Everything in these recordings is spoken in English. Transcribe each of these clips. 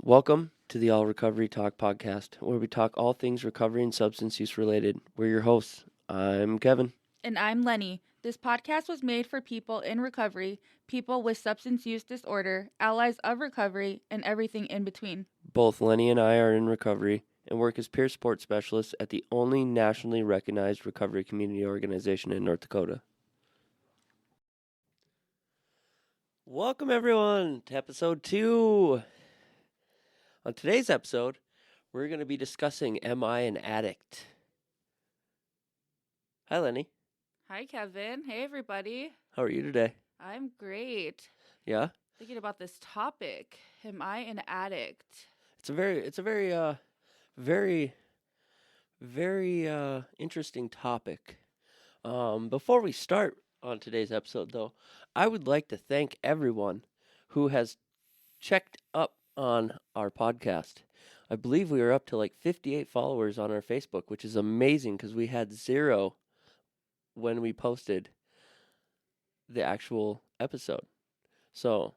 Welcome to the All Recovery Talk podcast, where we talk all things recovery and substance use related. We're your hosts. I'm Kevin. And I'm Lenny. This podcast was made for people in recovery, people with substance use disorder, allies of recovery, and everything in between. Both Lenny and I are in recovery and work as peer support specialists at the only nationally recognized recovery community organization in North Dakota. Welcome, everyone, to episode 2. On today's episode, we're going to be discussing Am I an Addict? Hi, Lenny. Hi, Kevin. Hey, everybody. How are you today? I'm great. Yeah? Thinking about this topic. Am I an addict? It's a very interesting topic. Before we start on today's episode, though, I would like to thank everyone who has checked up on our podcast. I believe we were up to like 58 followers on our Facebook, which is amazing because we had 0 when we posted the actual episode. So,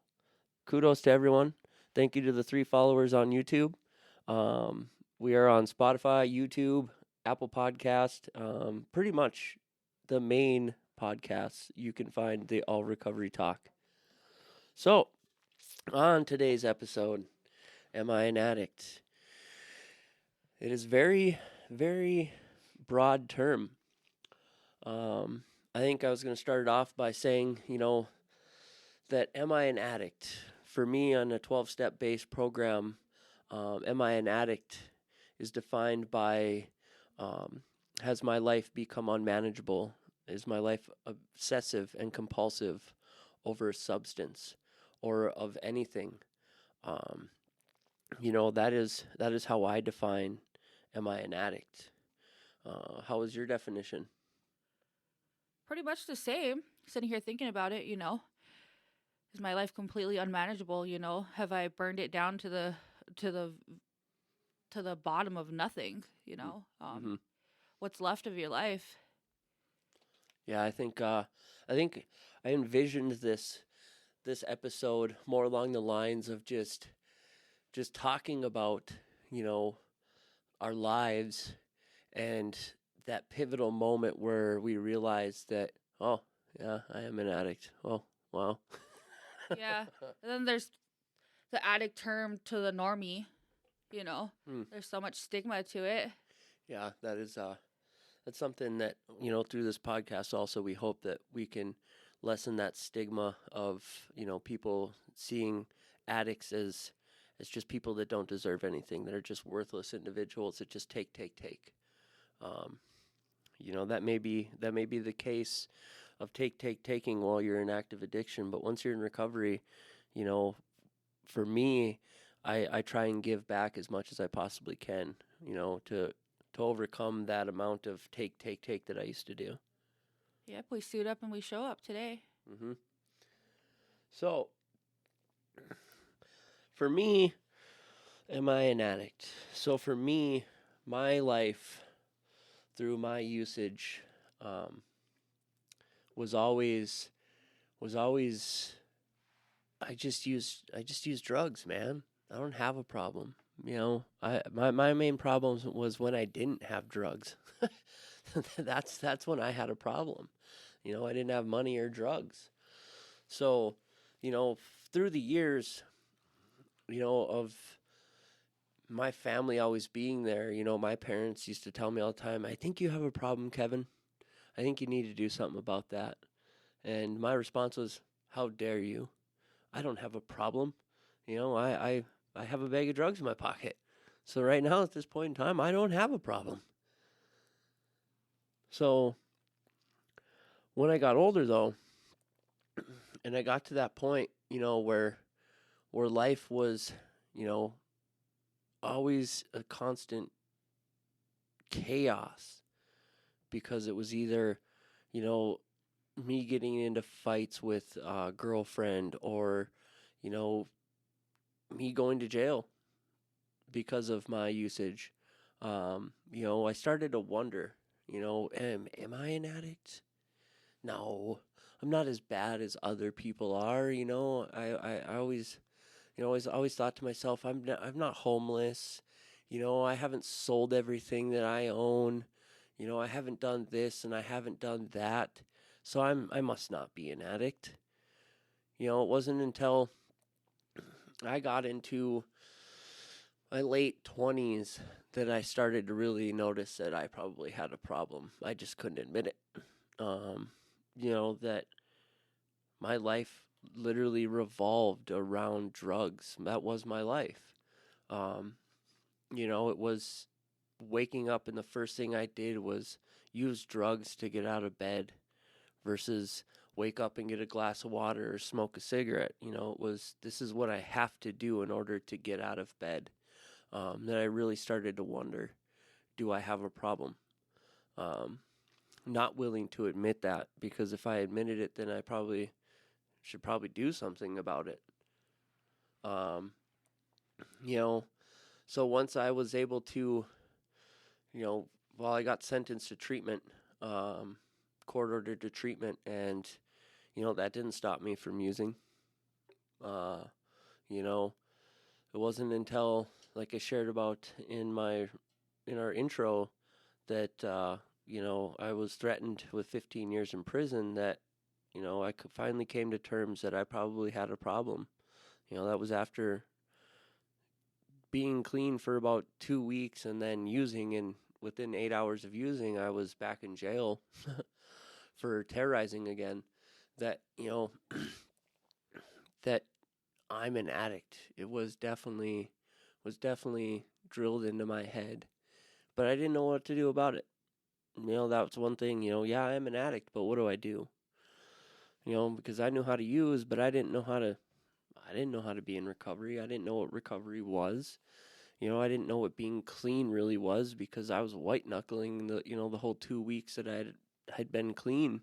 kudos to everyone. Thank you to the 3 followers on YouTube. We are on Spotify, YouTube, Apple Podcast, pretty much the main podcasts you can find the All Recovery Talk. So, on today's episode, Am I an Addict? It is very, very broad term. I think I was going to start it off by saying, that Am I an Addict? For me, on a 12-step based program, Am I an Addict is defined by has my life become unmanageable? Is my life obsessive and compulsive over a substance or of anything? That is how I define Am I an Addict? How is your definition? Pretty much the same. Sitting here thinking about it, is my life completely unmanageable? Have I burned it down to the bottom of nothing? Mm-hmm. What's left of your life? Yeah, I think I envisioned this episode more along the lines of just talking about, our lives and that pivotal moment where we realize that, oh, yeah, I am an addict. Oh, wow. Yeah. And then there's the addict term to the normie, There's so much stigma to it. Yeah, that's something that, through this podcast also we hope that we can lessen that stigma of, people seeing addicts as just people that don't deserve anything, that are just worthless individuals that just take. That may be the case of taking while you're in active addiction, but once you're in recovery, for me, I try and give back as much as I possibly can, to overcome that amount of take that I used to do. Yep, we suit up and we show up today. Mm-hmm. So, for me, am I an addict? So for me, my life through my usage was always I just use drugs, man. I don't have a problem. My main problem was when I didn't have drugs. that's when I had a problem. I didn't have money or drugs. So, through the years, of my family always being there, my parents used to tell me all the time, I think you have a problem, Kevin. I think you need to do something about that. And my response was, how dare you? I don't have a problem. I have a bag of drugs in my pocket. So right now at this point in time, I don't have a problem. So when I got older though, and I got to that point, where life was, always a constant chaos, because it was either, me getting into fights with a girlfriend, or, me going to jail because of my usage. I started to wonder, am I an addict? No, I'm not as bad as other people are. I always Always thought to myself, I'm not homeless. I haven't sold everything that I own. I haven't done this and I haven't done that. So I must not be an addict. It wasn't until I got into my late 20s that I started to really notice that I probably had a problem. I just couldn't admit it. Um, that my life literally revolved around drugs. That was my life. Um, it was waking up and the first thing I did was use drugs to get out of bed versus wake up and get a glass of water or smoke a cigarette. It was, this is what I have to do in order to get out of bed. That I really started to wonder, do I have a problem? Um, Not willing to admit that, because if I admitted it, then I should probably do something about it. Um, you know, so once I was able to, while I got sentenced to treatment, court ordered to treatment, and that didn't stop me from using. Uh, you know, it wasn't until, like I shared about in our intro, that I was threatened with 15 years in prison, that I finally came to terms that I probably had a problem. That was after being clean for about 2 weeks and then using, and within 8 hours of using, I was back in jail for terrorizing again. That that I'm an addict. It was definitely drilled into my head, but I didn't know what to do about it. That was one thing. Yeah, I'm an addict, but what do I do? Because I knew how to use, but I didn't know how to. I didn't know how to be in recovery. I didn't know what recovery was. I didn't know what being clean really was, because I was white knuckling the whole 2 weeks that had been clean,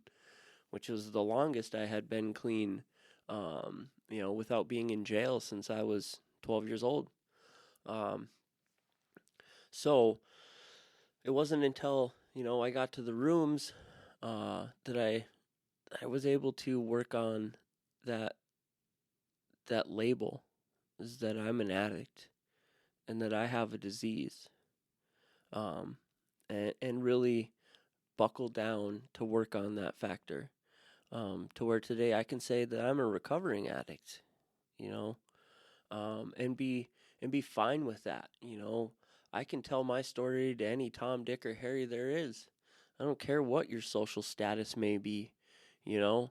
which was the longest I had been clean, without being in jail since I was 12 years old. Um, so it wasn't until I got to the rooms that I was able to work on that label, is that I'm an addict and that I have a disease, um, and really buckle down to work on that factor, to where today I can say that I'm a recovering addict, you know, and be fine with that. I can tell my story to any Tom, Dick, or Harry there is. I don't care what your social status may be. You know,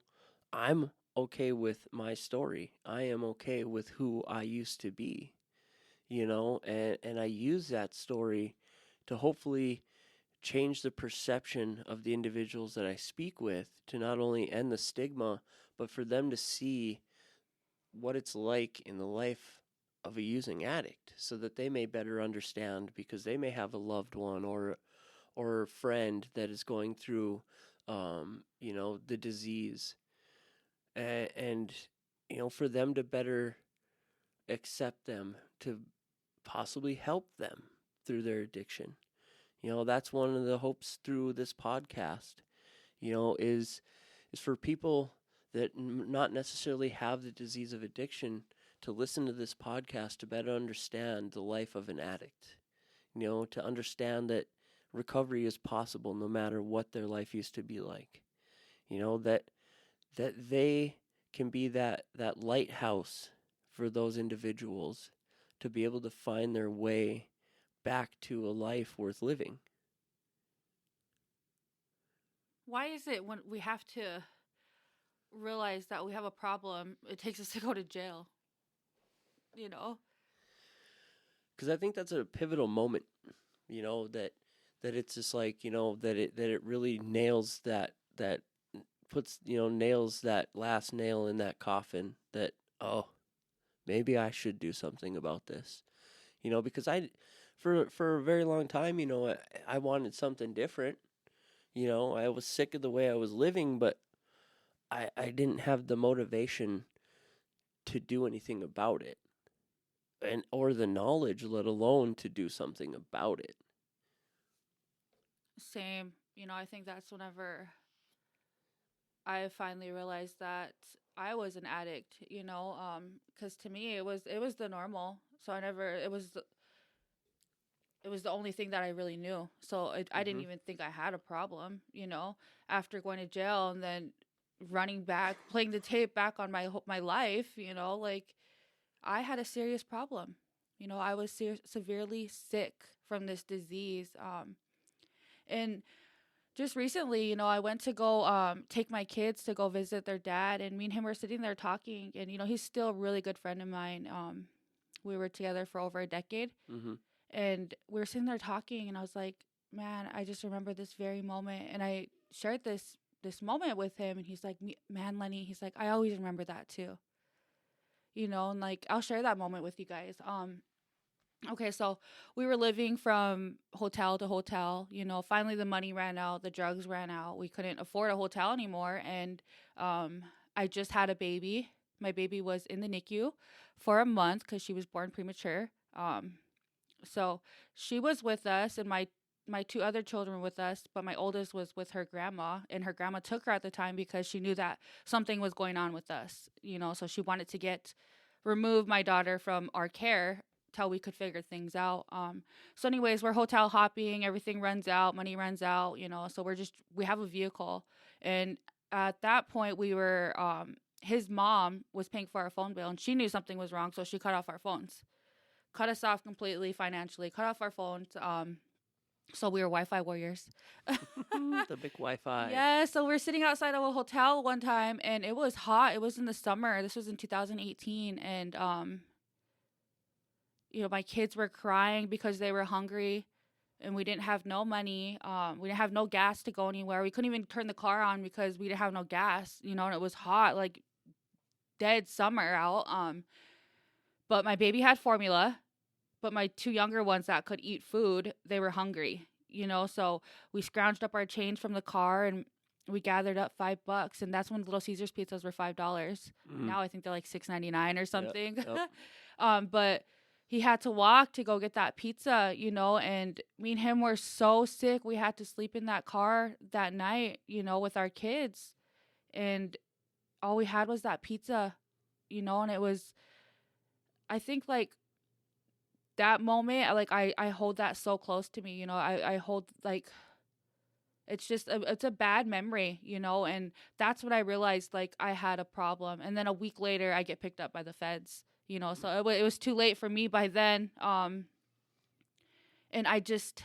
I'm okay with my story. I am okay with who I used to be. And I use that story to hopefully change the perception of the individuals that I speak with, to not only end the stigma, but for them to see what it's like in the life of a using addict, so that they may better understand, because they may have a loved one or a friend that is going through the disease, and for them to better accept them, to possibly help them through their addiction. That's one of the hopes through this podcast, is for people that not necessarily have the disease of addiction to listen to this podcast, to better understand the life of an addict. To understand that recovery is possible no matter what their life used to be like. That they can be that lighthouse for those individuals to be able to find their way back to a life worth living. Why is it when we have to realize that we have a problem, it takes us to go to jail? You know? Because I think that's a pivotal moment, that it's just like, that it really nails that puts, nails that last nail in that coffin, that, oh, maybe I should do something about this. Because for a very long time, I wanted something different. I was sick of the way I was living, but I didn't have the motivation to do anything about it, and or the knowledge, let alone to do something about it. Same. I think that's whenever I finally realized that I was an addict, because to me it was the normal. So I never it was the only thing that I really knew. So I didn't Mm-hmm. even think I had a problem, after going to jail and then running back, playing the tape back on my life, like I had a serious problem. I was severely sick from this disease. And just recently, I went to go take my kids to go visit their dad, and me and him were sitting there talking, and he's still a really good friend of mine. We were together for over a decade, Mm-hmm. and we were sitting there talking, and I was like, man, I just remember this very moment, and I shared this moment with him, and he's like, man, Lenny, he's like, I always remember that too, and like I'll share that moment with you guys. Okay, so we were living from hotel to hotel. Finally the money ran out, the drugs ran out. We couldn't afford a hotel anymore, and I just had a baby. My baby was in the NICU for a month because she was born premature. So she was with us, and my two other children were with us, but my oldest was with her grandma, and her grandma took her at the time because she knew that something was going on with us. So she wanted to remove my daughter from our care till we could figure things out. So anyways, we're hotel hopping, everything runs out, money runs out, so we have a vehicle. And at that point we were his mom was paying for our phone bill, and she knew something was wrong, so she cut off our phones. Cut us off completely financially, cut off our phones. So we were Wi-Fi warriors. The big Wi-Fi. Yeah, so we're sitting outside of a hotel one time, and it was hot. It was in the summer. This was in 2018, and my kids were crying because they were hungry, and we didn't have no money. We didn't have no gas to go anywhere. We couldn't even turn the car on because we didn't have no gas. And it was hot, like dead summer out. But my baby had formula, but my two younger ones that could eat food, they were hungry. So we scrounged up our change from the car, and we gathered up $5, and that's when Little Caesars pizzas were $5. Mm-hmm. Now I think they're like $6.99 or something. Yep. But he had to walk to go get that pizza, and me and him were so sick. We had to sleep in that car that night, with our kids, and all we had was that pizza, and it was, I think, like, that moment, like I hold that so close to me. I hold, like, it's a bad memory, and that's when I realized, like, I had a problem. And then a week later I get picked up by the feds, so it was too late for me by then. And I just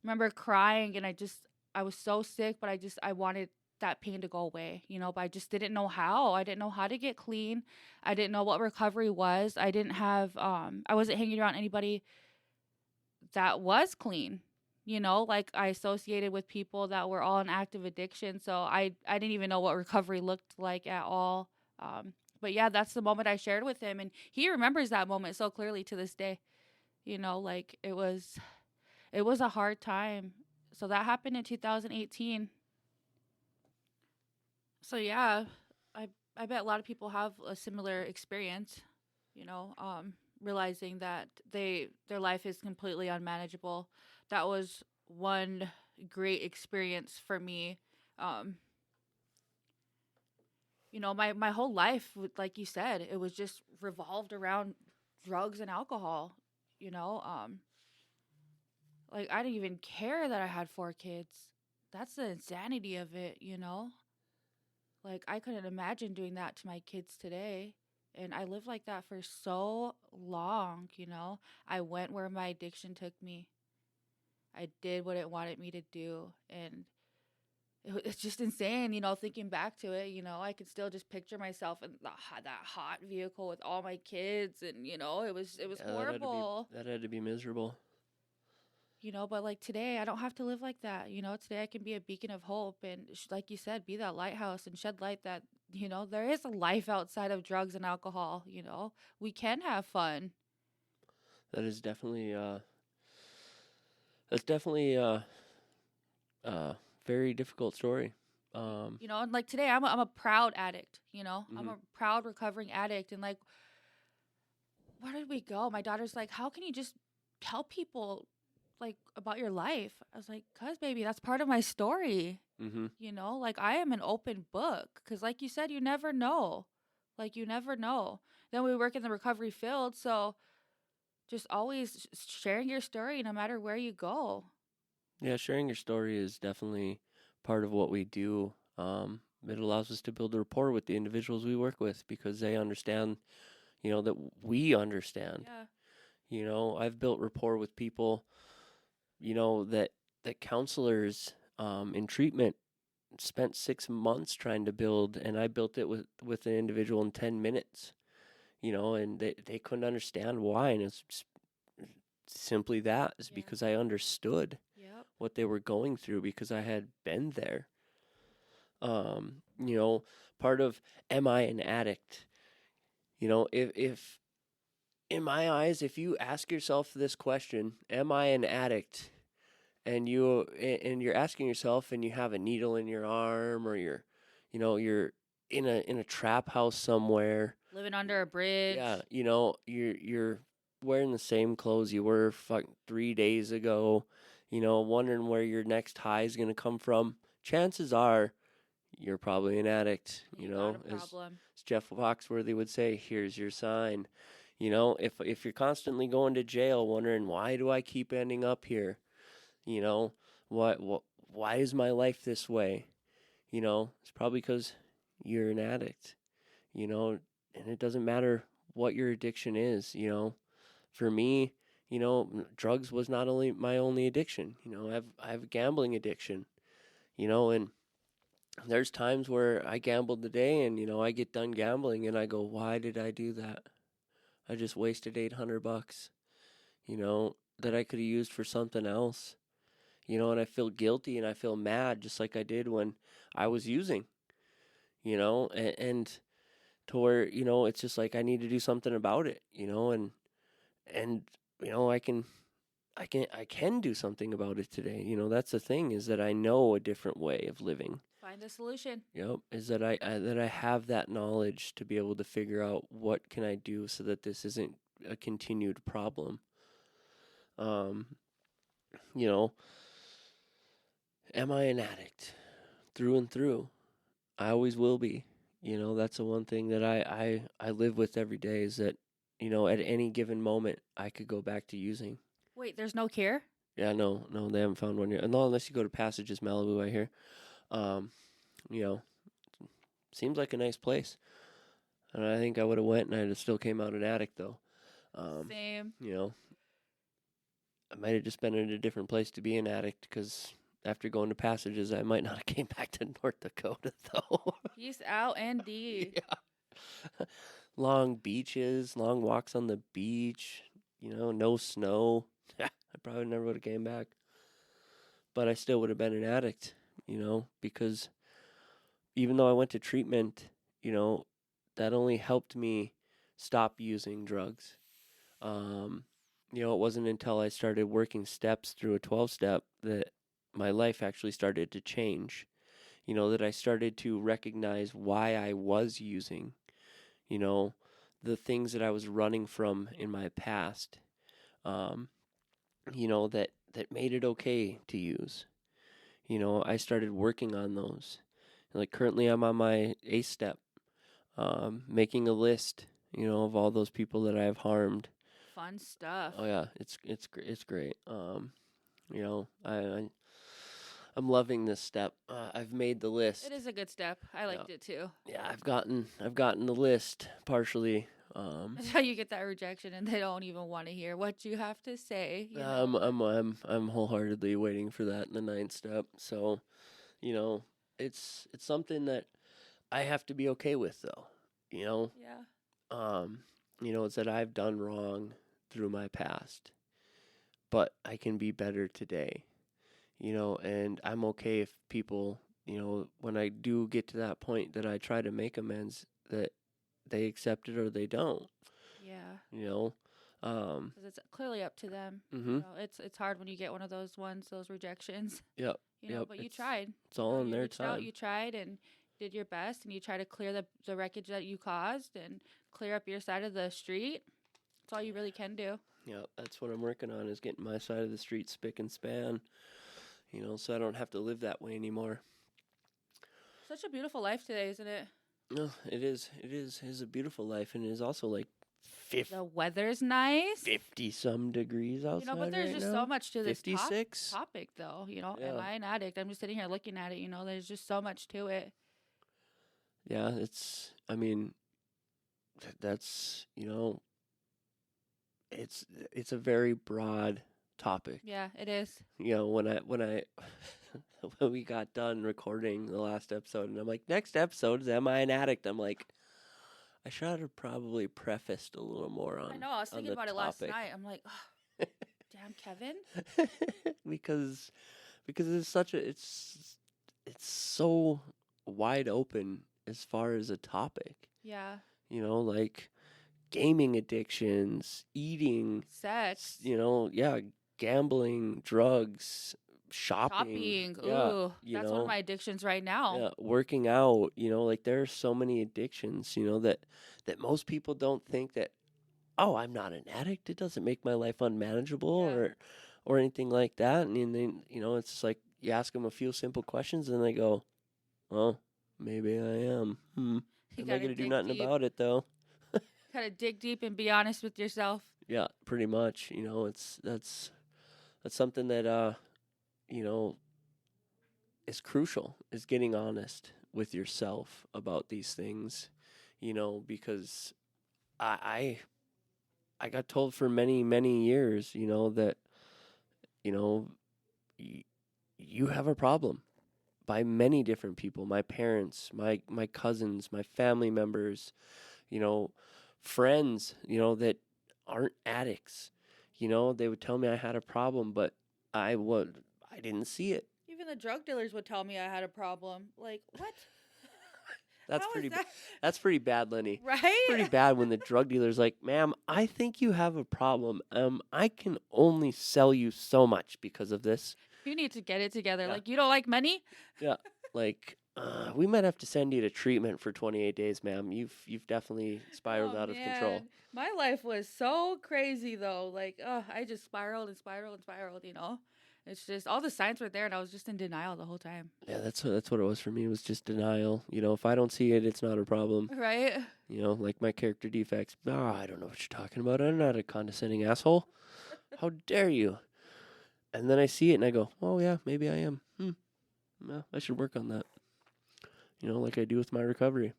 remember crying, and I was so sick, but I wanted that pain to go away, but I just didn't know how. I didn't know how to get clean. I didn't know what recovery was. I didn't have, I wasn't hanging around anybody that was clean, like I associated with people that were all in active addiction. So I didn't even know what recovery looked like at all. But yeah, that's the moment I shared with him, and he remembers that moment so clearly to this day. Like it was a hard time. So that happened in 2018. So yeah, I bet a lot of people have a similar experience, realizing that their life is completely unmanageable. That was one great experience for me. Um, my whole life, like you said, it was just revolved around drugs and alcohol. You know, um, like I didn't even care that I had 4 kids. That's the insanity of it. Like, I couldn't imagine doing that to my kids today. And I lived like that for so long. I went where my addiction took me. I did what it wanted me to do. And it's just insane, thinking back to it. I could still just picture myself in that hot vehicle with all my kids. And, it was Yeah, horrible. that had to be miserable. But like today, I don't have to live like that. Today I can be a beacon of hope and, like you said, be that lighthouse and shed light that, there is a life outside of drugs and alcohol. We can have fun. That is definitely that's definitely very difficult story. And like today, I'm a proud addict. I'm a proud recovering addict. And like, where did we go? My daughter's like, how can you just tell people like about your life. I was like, cuz baby, that's part of my story. Mm-hmm. You know, like I am an open book cuz like you said, you never know. Like you never know. Then we work in the recovery field, so just always sharing your story no matter where you go. Yeah, sharing your story is definitely part of what we do. It allows us to build a rapport with the individuals we work with because they understand, that we understand. Yeah. I've built rapport with people, that counselors in treatment spent 6 months trying to build, and I built it with an individual in 10 minutes, and they couldn't understand why. And it's simply that is Yeah. because I understood Yep. what they were going through because I had been there. Part of Am I an Addict? If in my eyes, if you ask yourself this question, am I an addict? And you're asking yourself and you have a needle in your arm or you're in a trap house somewhere. Living under a bridge. Yeah, you're wearing the same clothes you were 3 days ago, wondering where your next high is gonna come from. Chances are you're probably an addict, You got a problem. as Jeff Foxworthy would say, here's your sign. If you're constantly going to jail wondering why do I keep ending up here? You know, what why is my life this way? It's probably because you're an addict, and it doesn't matter what your addiction is, For me, drugs was not only my only addiction. I have a gambling addiction, and there's times where I gambled today and I get done gambling and I go, why did I do that? I just wasted $800, that I could have used for something else. And I feel guilty and I feel mad just like I did when I was using, and to where, it's just like I need to do something about it, and I can do something about it today. That's the thing is that I know a different way of living. Find a solution. Yep, is that I have that knowledge to be able to figure out what can I do so that this isn't a continued problem. Um, you know, am I an addict through and through? I always will be. That's the one thing that I live with every day is that, at any given moment I could go back to using. Wait, there's no cure? Yeah, no, they haven't found one yet. No, unless you go to Passages Malibu, I hear. Um, you know, seems like a nice place. And I think I would have went and I'd have still came out an addict though. Same. I might have just been in a different place to be an addict because after going to Passages, I might not have came back to North Dakota though. Peace out, ND. Yeah. Long beaches, long walks on the beach, no snow. I probably never would have came back. But I still would have been an addict, because even though I went to treatment, that only helped me stop using drugs. It wasn't until I started working steps through a 12-step that my life actually started to change. That I started to recognize why I was using, the things that I was running from in my past, that made it okay to use. I started working on those. Like currently I'm on my 8th step, making a list, of all those people that I have harmed. Fun stuff. Oh yeah, it's great. I'm loving this step. I've made the list. It is a good step. I liked it too. Yeah, I've gotten the list partially. That's how you get that rejection, and they don't even want to hear what you have to say. I'm wholeheartedly waiting for that in the 9th step. So, it's something that I have to be okay with, though. Yeah. It's that I've done wrong through my past, but I can be better today. And I'm okay if people, when I do get to that point that I try to make amends, that they accept it or they don't. Yeah. Because it's clearly up to them. Mm-hmm. It's hard when you get one of those rejections. Yep. But you tried. It's all in their time. You tried and did your best, and you try to clear the wreckage that you caused and clear up your side of the street. That's all you really can do. Yeah, that's what I'm working on, is getting my side of the street spick and span, so I don't have to live that way anymore. Such a beautiful life today, isn't it? No, it is. It is a beautiful life, and it is also like 50, The weather's nice. 50 some degrees outside But there's right just now. so much to this 56. topic, though. Am Yeah. I an addict? I'm just sitting here looking at it. There's just so much to it. Yeah, I mean, that's, it's a very broad topic. Yeah, it is. When I when we got done recording the last episode, and I'm like, next episode is Am I an Addict? I'm like, I should have probably prefaced a little more on. I know. I was thinking about it last night. I'm like, oh, damn, Kevin. because it's so wide open as far as a topic. Yeah. Like gaming addictions, eating, sex, gambling, drugs, shopping. Ooh, that's one of my addictions right now. Yeah, working out. Like there are so many addictions. That most people don't think that. Oh, I'm not an addict. It doesn't make my life unmanageable or anything like that. And then it's just like you ask them a few simple questions, and they go, "Well, maybe I am. I'm not gonna do nothing about it, though." Gotta dig deep and be honest with yourself. Yeah, pretty much. That's something that is crucial, is getting honest with yourself about these things. Because I got told for many, many years, that you have a problem, by many different people, my parents, my cousins, my family members, friends, that aren't addicts. They would tell me I had a problem, but I didn't see it. Even the drug dealers would tell me I had a problem. Like, what? That's pretty bad, Lenny. Right? It's pretty bad when the drug dealer's like, "Ma'am, I think you have a problem. I can only sell you so much because of this. You need to get it together. Yeah. Like, you don't like money?" Yeah. Like, we might have to send you to treatment for 28 days, ma'am. You've definitely spiraled out of control. My life was so crazy, though. Like, I just spiraled and spiraled and spiraled, It's just, all the signs were there, and I was just in denial the whole time. Yeah, that's what it was for me. It was just denial. If I don't see it, it's not a problem. Right? Like my character defects. I don't know what you're talking about. I'm not a condescending asshole. How dare you? And then I see it, and I go, "Oh, yeah, maybe I am. Well, I should work on that." Like I do with my recovery.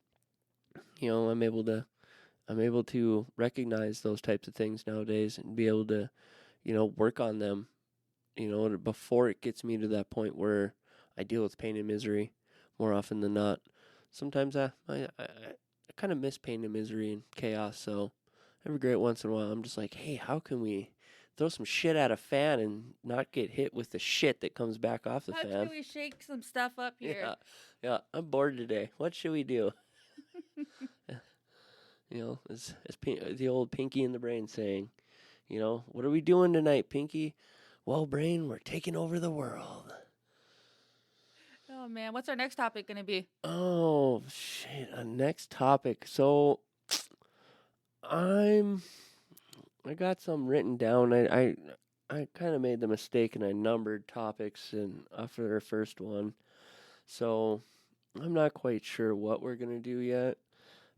I'm able to recognize those types of things nowadays and be able to, work on them, before it gets me to that point where I deal with pain and misery more often than not. Sometimes I kind of miss pain and misery and chaos, so every great once in a while I'm just like, hey, how can we throw some shit at a fan and not get hit with the shit that comes back off the fan? How can we shake some stuff up here? Yeah, I'm bored today. What should we do? As the old Pinky in the Brain saying, what are we doing tonight, Pinky? Well, Brain, we're taking over the world. Oh, man. What's our next topic going to be? Oh, shit. Our next topic. So, I got some written down. I kind of made the mistake and I numbered topics after our first one. So, I'm not quite sure what we're going to do yet.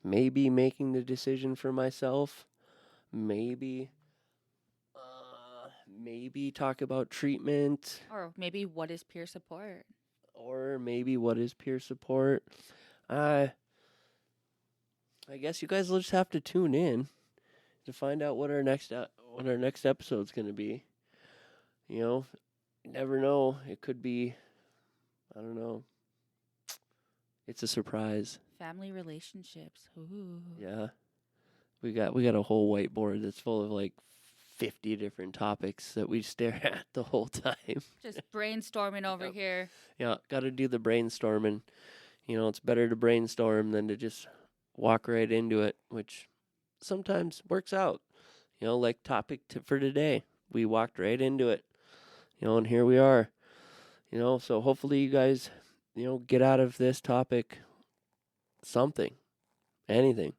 Maybe making the decision for myself. Maybe talk about treatment. Or maybe what is peer support? I guess you guys will just have to tune in to find out what our next episode's going to be. You never know. It could be, I don't know. It's a surprise. Family relationships. Ooh. Yeah. We got a whole whiteboard that's full of like 50 different topics that we stare at the whole time. Just brainstorming over here. Yeah, got to do the brainstorming. It's better to brainstorm than to just walk right into it, which sometimes works out. Like topic for today. We walked right into it. And here we are. So hopefully you guys, get out of this topic something, anything,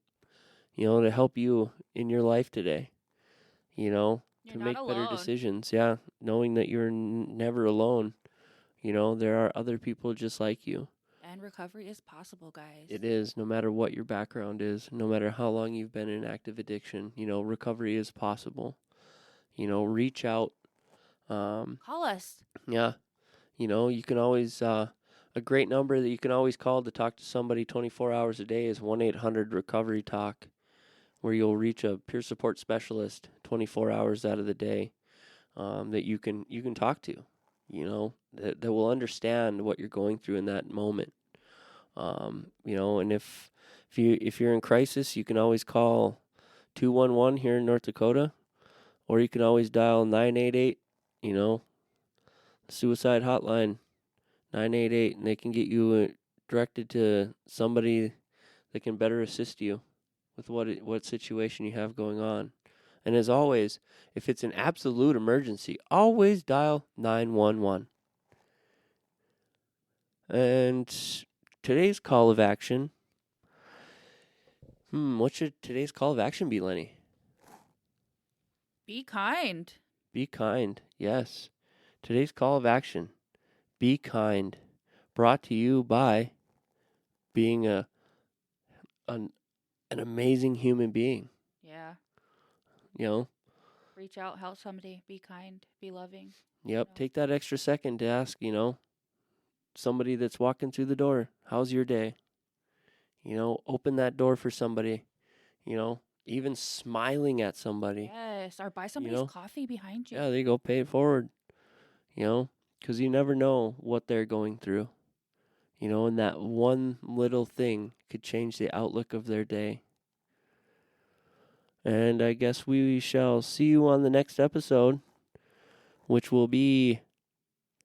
to help you in your life today. You're to not make better alone. decisions. Yeah, knowing that you're never alone. You know, there are other people just like you. And recovery is possible, guys. It is, no matter what your background is, no matter how long you've been in active addiction, you know, recovery is possible. You know, reach out. Call us. Yeah, you know, you can always, a great number that you can always call to talk to somebody 24 hours a day is 1-800-RECOVERY-TALK, where you'll reach a peer support specialist 24 hours out of the day, that you can talk to, you know, that will understand what you're going through in that moment. You know, and if you're in crisis, you can always call 211 here in North Dakota, or you can always dial 988, you know, suicide hotline 988, and they can get you directed to somebody that can better assist you with what situation you have going on. And as always, if it's an absolute emergency, always dial 911. And today's call of action. What should today's call of action be, Lenny? Be kind. Be kind. Yes. Today's call of action. Be kind. Brought to you by being an amazing human being. Yeah. You know? Reach out, help somebody, be kind, be loving. Yep. You know? Take that extra second to ask, you know, somebody that's walking through the door, how's your day? You know, open that door for somebody, you know, even smiling at somebody. Yes, or buy somebody's know? coffee behind you. Yeah, there you go. Pay it forward, you know, because you never know what they're going through, you know, and that one little thing could change the outlook of their day. And I guess we shall see you on the next episode, which will be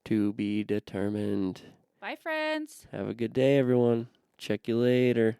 to be determined. Bye, friends. Have a good day, everyone. Check you later.